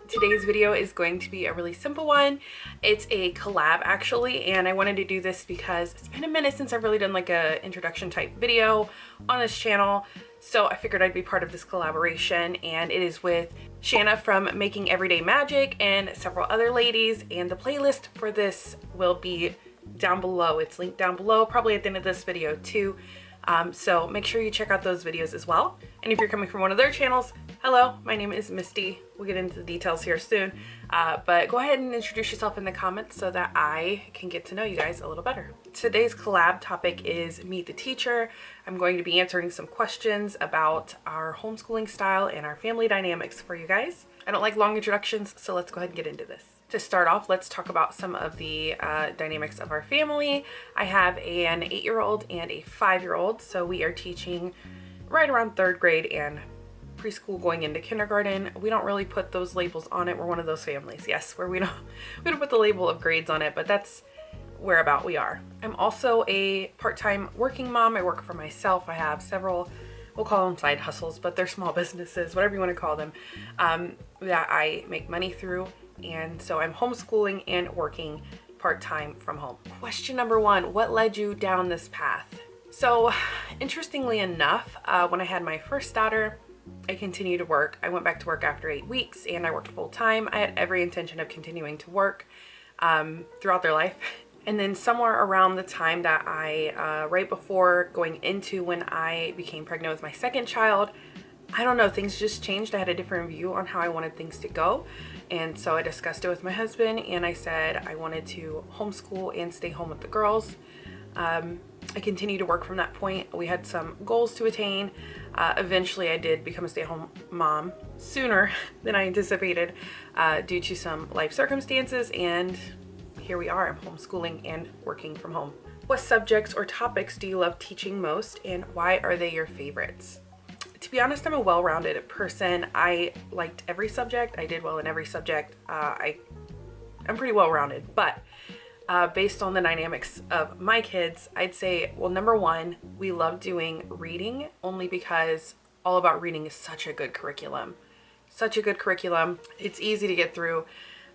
Today's video is going to be a really simple one. It's a collab actually, and I wanted to do this because it's been a minute since I've really done like a introduction type video on this channel. So I figured I'd be part of this collaboration, and it is with Shanna from Making Everyday Magic and several other ladies, and the playlist for this will be down below. It's linked down below, probably at the end of this video too. So make sure you check out those videos as well. And if you're coming from one of their channels, hello, my name is Misty. We'll get into the details here soon. But go ahead and introduce yourself in the comments so that I can get to know you guys a little better. Today's collab topic is Meet the Teacher. I'm going to be answering some questions about our homeschooling style and our family dynamics for you guys. I don't like long introductions, so let's go ahead and get into this. To start off, let's talk about some of the dynamics of our family. I have an 8-year-old and a 5-year-old, so we are teaching right around 3rd grade and preschool going into kindergarten. We don't really put those labels on it. We're one of those families, yes, where we don't put the label of grades on it, but that's whereabout we are. I'm also a part-time working mom. I work for myself. I have several, we'll call them side hustles, but they're small businesses, whatever you want to call them, that I make money through. And so I'm homeschooling and working part-time from home. Question number 1, what led you down this path? So interestingly enough, when I had my first daughter, I continued to work. I went back to work after 8 weeks and I worked full time. I had every intention of continuing to work throughout their life. And then somewhere around the time that right before going into when I became pregnant with my second child, I don't know, things just changed. I had a different view on how I wanted things to go. And so I discussed it with my husband and I said I wanted to homeschool and stay home with the girls. I continued to work from that point. We had some goals to attain. Eventually I did become a stay-at-home mom sooner than I anticipated due to some life circumstances, and here we are. I'm homeschooling and working from home. What subjects or topics do you love teaching most, and why are they your favorites? To be honest, I'm a well-rounded person. I liked every subject. I did well in every subject. I'm pretty well-rounded, but based on the dynamics of my kids, I'd say, well, number 1, we love doing reading only because All About Reading is such a good curriculum. Such a good curriculum. It's easy to get through.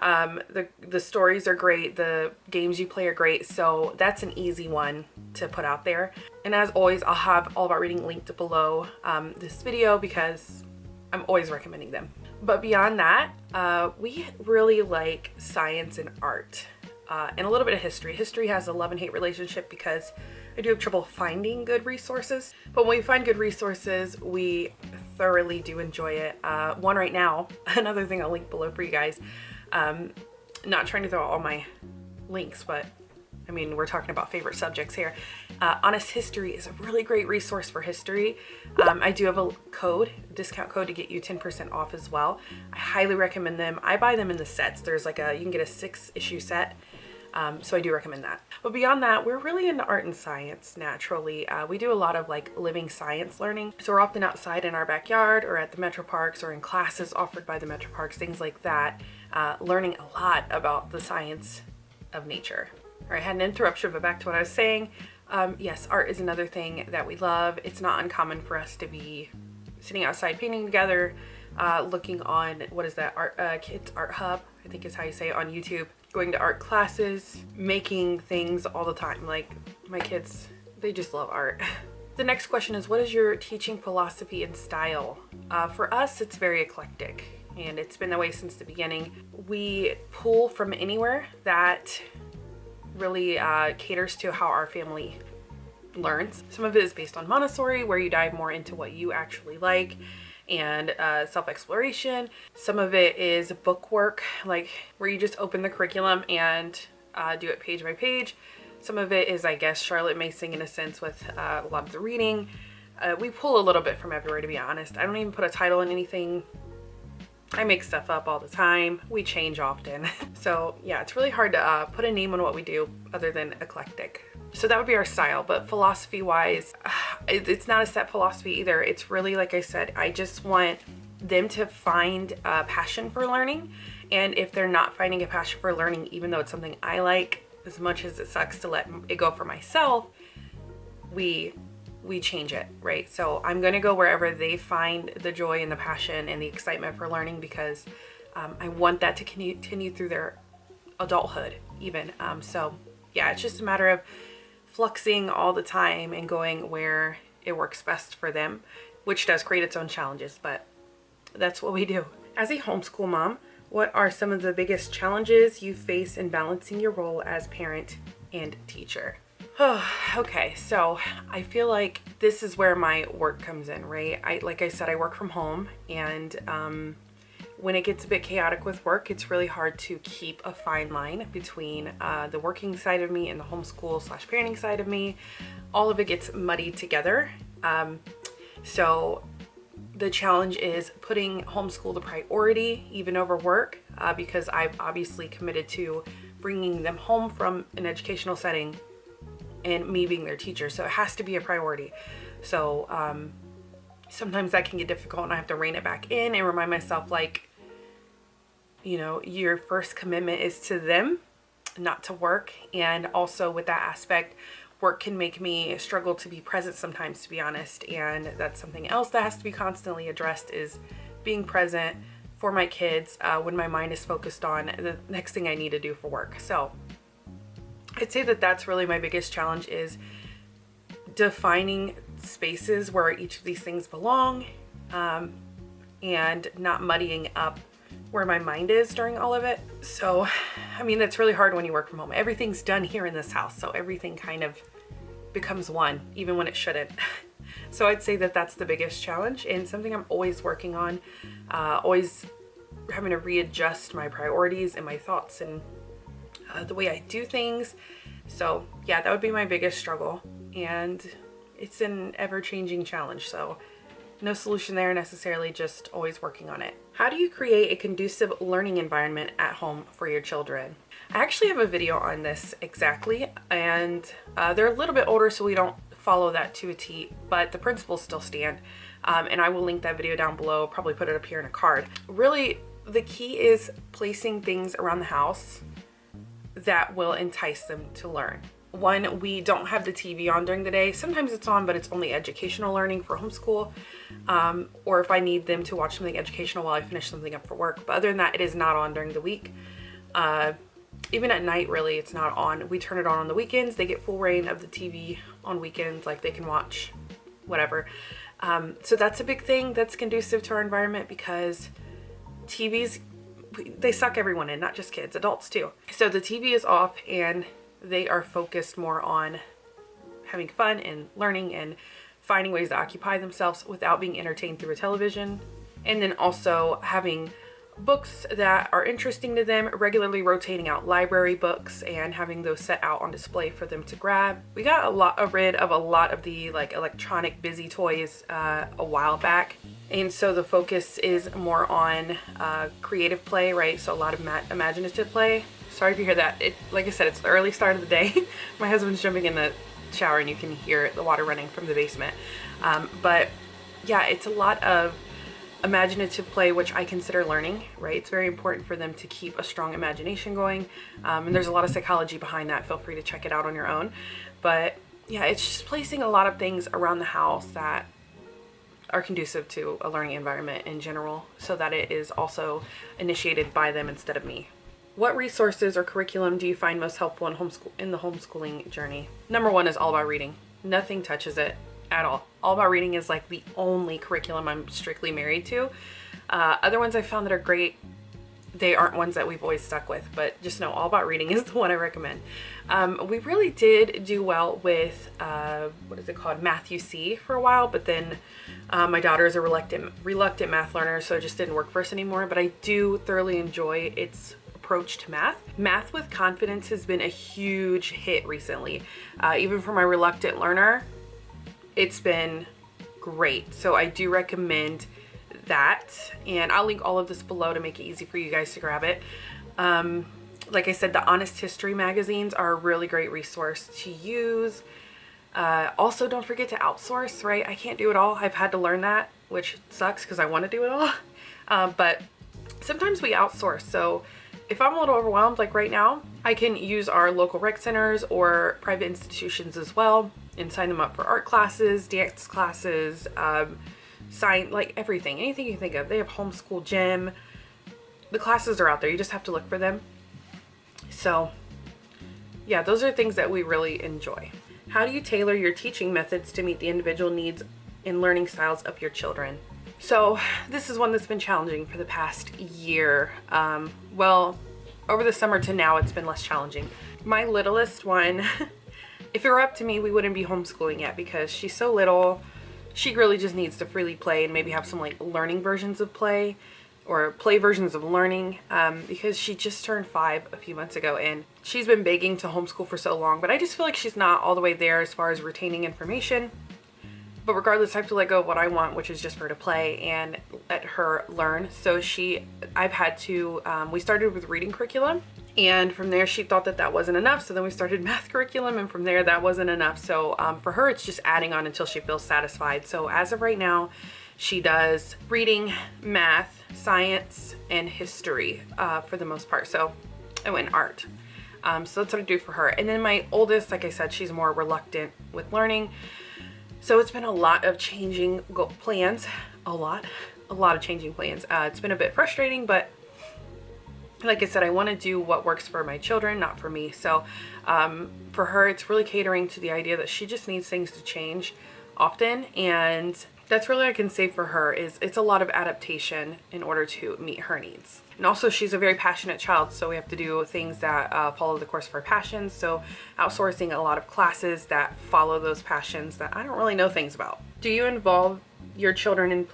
The stories are great. The games you play are great. So that's an easy one to put out there. And as always, I'll have All About Reading linked below this video because I'm always recommending them. But beyond that, we really like science and art. And a little bit of history. History has a love and hate relationship because I do have trouble finding good resources. But when we find good resources, we thoroughly do enjoy it. One right now, another thing I'll link below for you guys. Not trying to throw out all my links, but I mean, we're talking about favorite subjects here. Honest History is a really great resource for history. I do have a discount code to get you 10% off as well. I highly recommend them. I buy them in the sets. There's like you can get a 6-issue set. So I do recommend that. But beyond that, we're really into art and science naturally. We do a lot of like living science learning. So we're often outside in our backyard or at the metro parks or in classes offered by the metro parks, things like that, learning a lot about the science of nature. All right, I had an interruption, but back to what I was saying. Yes, art is another thing that we love. It's not uncommon for us to be sitting outside painting together, looking on, what is that, Kids Art Hub, I think is how you say it, on YouTube, going to art classes, making things all the time. Like my kids, they just love art. The next question is, what is your teaching philosophy and style? For us, it's very eclectic, and it's been that way since the beginning. We pull from anywhere that really caters to how our family learns. Some of it is based on Montessori, where you dive more into what you actually like, and self-exploration. Some of it is book work, like where you just open the curriculum and do it page by page. Some of it is, I guess, Charlotte Mason in a sense with a lot of the reading. We pull a little bit from everywhere, to be honest. I don't even put a title in anything. I make stuff up all the time. We change often. So yeah, it's really hard to put a name on what we do other than eclectic. So that would be our style, but philosophy wise, it's not a set philosophy either. It's really, like I said, I just want them to find a passion for learning. And if they're not finding a passion for learning, even though it's something I like, as much as it sucks to let it go for myself, we we change it, right? So I'm going to go wherever they find the joy and the passion and the excitement for learning, because I want that to continue through their adulthood even. So yeah, it's just a matter of fluxing all the time and going where it works best for them, which does create its own challenges, but that's what we do. As a homeschool mom, what are some of the biggest challenges you face in balancing your role as parent and teacher? Okay, so I feel like this is where my work comes in, right? Like I said, I work from home, and when it gets a bit chaotic with work, it's really hard to keep a fine line between the working side of me and the homeschool / parenting side of me. All of it gets muddied together. So the challenge is putting homeschool the priority even over work, because I've obviously committed to bringing them home from an educational setting and me being their teacher. So it has to be a priority. So sometimes that can get difficult, and I have to rein it back in and remind myself, like, you know, your first commitment is to them, not to work. And also with that aspect, work can make me struggle to be present sometimes, to be honest. And that's something else that has to be constantly addressed, is being present for my kids when my mind is focused on the next thing I need to do for work. So I'd say that that's really my biggest challenge, is defining spaces where each of these things belong, and not muddying up where my mind is during all of it. So, I mean, that's really hard when you work from home. Everything's done here in this house, so everything kind of becomes one, even when it shouldn't. So I'd say that that's the biggest challenge, and something I'm always working on, always having to readjust my priorities and my thoughts and the way I do things. So yeah, that would be my biggest struggle, and it's an ever-changing challenge. So no solution there necessarily, just always working on it. How do you create a conducive learning environment at home for your children? I actually have a video on this exactly, and they're a little bit older, so we don't follow that to a T, but the principles still stand. And I will link that video down below, probably put it up here in a card. Really, the key is placing things around the house that will entice them to learn. One, we don't have the TV on during the day. Sometimes it's on, but it's only educational learning for homeschool, or if I need them to watch something educational while I finish something up for work. But other than that, it is not on during the week. Even at night, really, it's not on. We turn it on the weekends. They get full reign of the TV on weekends, like they can watch whatever. So that's a big thing that's conducive to our environment, because TVs, they suck everyone in, not just kids, adults too. So the TV is off, and they are focused more on having fun and learning and finding ways to occupy themselves without being entertained through a television. And then also having books that are interesting to them, regularly rotating out library books and having those set out on display for them to grab. We got rid of a lot of the like electronic busy toys a while back, and so the focus is more on creative play, right? So a lot of imaginative play. Sorry if you hear that. Like I said, it's the early start of the day. My husband's jumping in the shower, and you can hear the water running from the basement. But yeah, it's a lot of imaginative play, which I consider learning, right? It's very important for them to keep a strong imagination going. And there's a lot of psychology behind that. Feel free to check it out on your own. But yeah, it's just placing a lot of things around the house that are conducive to a learning environment in general, so that it is also initiated by them instead of me. What resources or curriculum do you find most helpful in the homeschooling journey? Number one is All About Reading. Nothing touches it at all. All About Reading is like the only curriculum I'm strictly married to. Other ones I found that are great, they aren't ones that we've always stuck with, but just know All About Reading is the one I recommend. We really did do well with, what is it called? Math UC for a while, but then my daughter is a reluctant math learner, so it just didn't work for us anymore, but I do thoroughly enjoy its approach to math. Math with Confidence has been a huge hit recently. Even for my reluctant learner, it's been great. So I do recommend that, and I'll link all of this below to make it easy for you guys to grab it. Like I said, the Honest History magazines are a really great resource to use. Also, don't forget to outsource, right? I can't do it all. I've had to learn that, which sucks because I want to do it all. But sometimes we outsource. So if I'm a little overwhelmed, like right now, I can use our local rec centers or private institutions as well and sign them up for art classes, dance classes, science, like everything, anything you think of. They have homeschool gym. The classes are out there. You just have to look for them. So yeah, those are things that we really enjoy. How do you tailor your teaching methods to meet the individual needs and learning styles of your children? So this is one that's been challenging for the past year. Well, over the summer to now, it's been less challenging. My littlest one, if it were up to me, we wouldn't be homeschooling yet because she's so little. She really just needs to freely play and maybe have some like learning versions of play or play versions of learning, because she just turned 5 a few months ago and she's been begging to homeschool for so long, but I just feel like she's not all the way there as far as retaining information. But regardless, I have to let go of what I want, which is just for her to play and let her learn. So I've had to, we started with reading curriculum, and from there she thought that that wasn't enough. So then we started math curriculum, and from there that wasn't enough. So for her, it's just adding on until she feels satisfied. So as of right now, she does reading, math, science, and history for the most part. So, and art. So that's what I do for her. And then my oldest, like I said, she's more reluctant with learning. So it's been a lot of changing plans, a lot of changing plans. It's been a bit frustrating, but like I said, I want to do what works for my children, not for me. So for her, it's really catering to the idea that she just needs things to change often. And that's really what I can say for her is it's a lot of adaptation in order to meet her needs. And also she's a very passionate child, so we have to do things that follow the course of her passions. So outsourcing a lot of classes that follow those passions that I don't really know things about. Do you involve your children in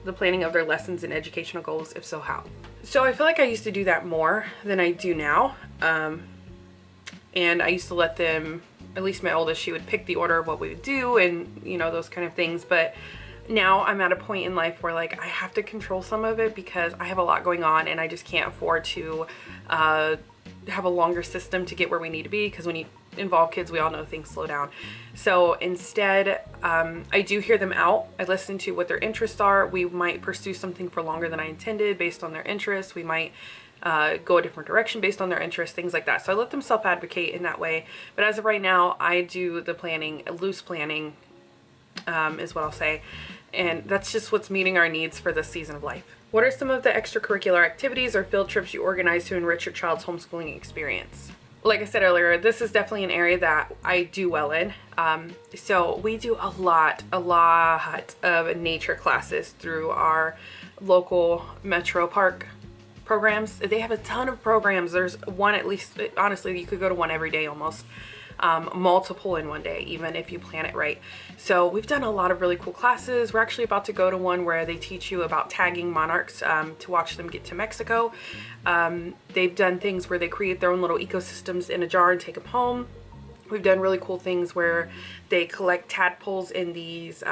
the planning of their lessons and educational goals? If so, how? So I feel like I used to do that more than I do now. And I used to let them, at least my oldest, she would pick the order of what we would do and, you know, those kind of things. But now I'm at a point in life where like I have to control some of it because I have a lot going on and I just can't afford to have a longer system to get where we need to be, because when you involve kids, we all know things slow down. So instead, I do hear them out. I listen to what their interests are. We might pursue something for longer than I intended based on their interests. We might go a different direction based on their interests, things like that. So I let them self-advocate in that way. But as of right now, I do the planning, loose planning is what I'll say. And that's just what's meeting our needs for this season of life. What are some of the extracurricular activities or field trips you organize to enrich your child's homeschooling experience? Like I said earlier, this is definitely an area that I do well in. So we do a lot of nature classes through our local metro park programs. They have a ton of programs. There's one, at least, honestly, you could go to one every day almost. Multiple in one day, even if you plan it right. So we've done a lot of really cool classes. We're actually about to go to one where they teach you about tagging monarchs to watch them get to Mexico. They've done things where they create their own little ecosystems in a jar and take them home. We've done really cool things where they collect tadpoles in these,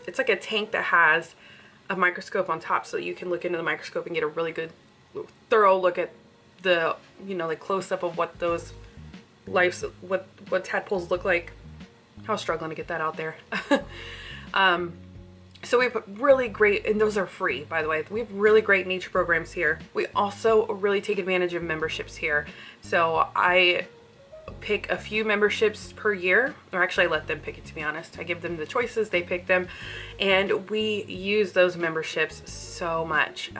it's like a tank that has a microscope on top, so you can look into the microscope and get a really good thorough look at the, you know, like close up of what those what tadpoles look like. I was struggling to get that out there. So we have really great, and those are free, by the way. We have really great nature programs here. We also really take advantage of memberships here. So I pick a few memberships per year, or actually I let them pick it, to be honest. I give them the choices, they pick them, and we use those memberships so much.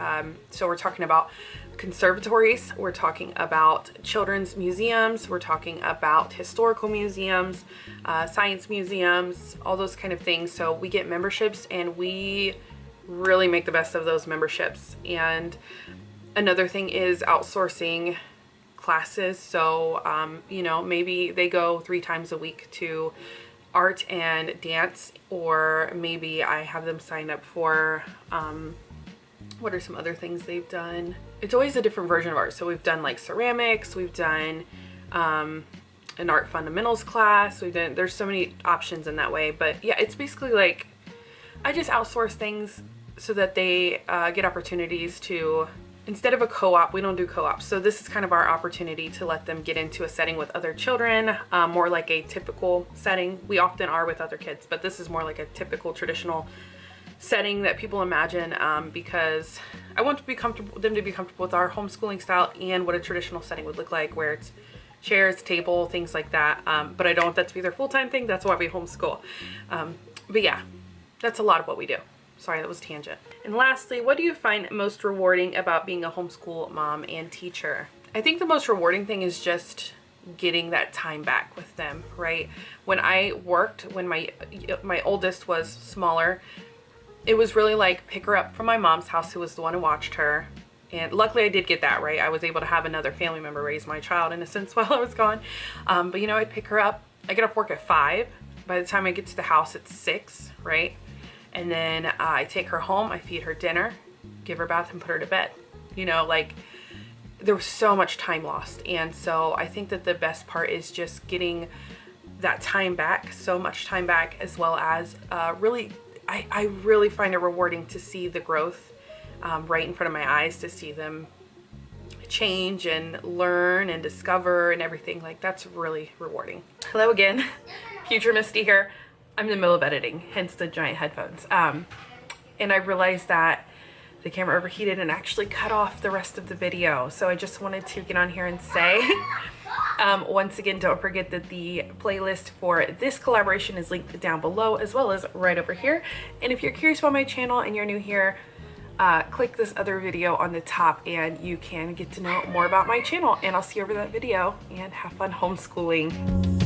So we're talking about conservatories, we're talking about children's museums, we're talking about historical museums, science museums, all those kind of things. So we get memberships and we really make the best of those memberships. And another thing is outsourcing classes. So you know, maybe they go 3 times a week to art and dance, or maybe I have them sign up for what are some other things they've done? It's always a different version of art. So we've done like ceramics, we've done an art fundamentals class, there's so many options in that way. But yeah, it's basically like I just outsource things so that they get opportunities to, instead of a co-op, we don't do co-ops. So this is kind of our opportunity to let them get into a setting with other children, more like a typical setting. We often are with other kids, but this is more like a typical traditional setting that people imagine, because I want to be comfortable, them to be comfortable with our homeschooling style and what a traditional setting would look like, where it's chairs, table, things like that. But I don't want that to be their full-time thing. That's why we homeschool. But yeah, that's a lot of what we do. Sorry, that was a tangent. And lastly, what do you find most rewarding about being a homeschool mom and teacher? I think the most rewarding thing is just getting that time back with them, right? When I worked, when my oldest was smaller, it was really like pick her up from my mom's house, who was the one who watched her. And luckily I did get that, right? I was able to have another family member raise my child in a sense while I was gone. But you know, I'd pick her up. I get off work at 5. By the time I get to the house, it's 6, right? And then I take her home, I feed her dinner, give her a bath, and put her to bed. You know, like, there was so much time lost. And so I think that the best part is just getting that time back, so much time back, as well as really, I really find it rewarding to see the growth right in front of my eyes, to see them change and learn and discover and everything. Like, that's really rewarding. Hello again, future Misty here. I'm in the middle of editing, hence the giant headphones. And I realized that the camera overheated and actually cut off the rest of the video. So I just wanted to get on here and say, once again, don't forget that the playlist for this collaboration is linked down below, as well as right over here. And if you're curious about my channel and you're new here, click this other video on the top and you can get to know more about my channel. And I'll see you over that video, and have fun homeschooling.